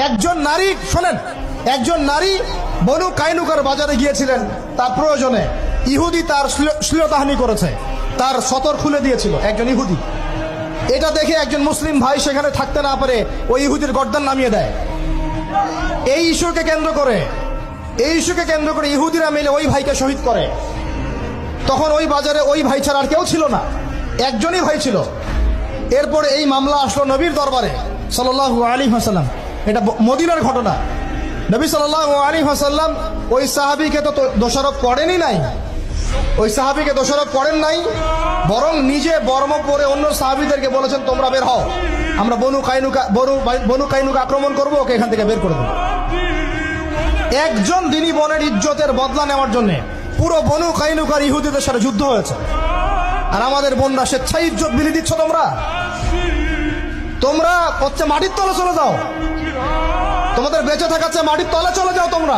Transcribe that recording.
একজন নারী, শোনেন, একজন নারী বনু কাইনুকার বাজারে গিয়েছিলেন তার প্রয়োজনে। ইহুদি তার শ্লীলতাহানি করেছে, তার সতর খুলে দিয়েছিল একজন ইহুদি। এটা দেখে একজন মুসলিম ভাই সেখানে থাকতে না পারে ওই ইহুদির গর্দান নামিয়ে দেয়। এই ইস্যুকে কেন্দ্র করে ইহুদিরা মিলে ওই ভাইকে শহীদ করে। তখন ওই বাজারে ওই ভাই ছাড়া আর কেউ ছিল না, একজনই ভাই ছিল। এরপরে এই মামলা আসলো নবীর দরবারে সাল্লাল্লাহু আলাইহি ওয়াসাল্লাম। এটা মদিনার ঘটনা। নবী সাল্লাল্লাহু আলাইহি ওয়াসাল্লাম ওই সাহাবীকে তো দোষারোপ করেনই নাই, ওই সাহাবীকে দোষারোপ করেন নাই, বরং নিজে বর্ম পরে অন্য সাহাবীদেরকে বলেছেন তোমরা বের হও, আমরা বনু কাইনুকা আক্রমণ করবো, ওকে এখান থেকে বের করে দেবো। একজন দিনী বোনের ইজ্জতের বদলা নেওয়ার জন্য পুরো বনু কাইনুকার ইহুদিদের সাথে যুদ্ধ হয়েছে। আর আমাদের বোনরা স্বেচ্ছায় ইজ্জত বিলি দিচ্ছ। তোমরা হচ্ছে মাটির তলে চলে যাও, তোমাদের বেঁচে থাকার চেয়ে মাটির তলে চলে যাও তোমরা।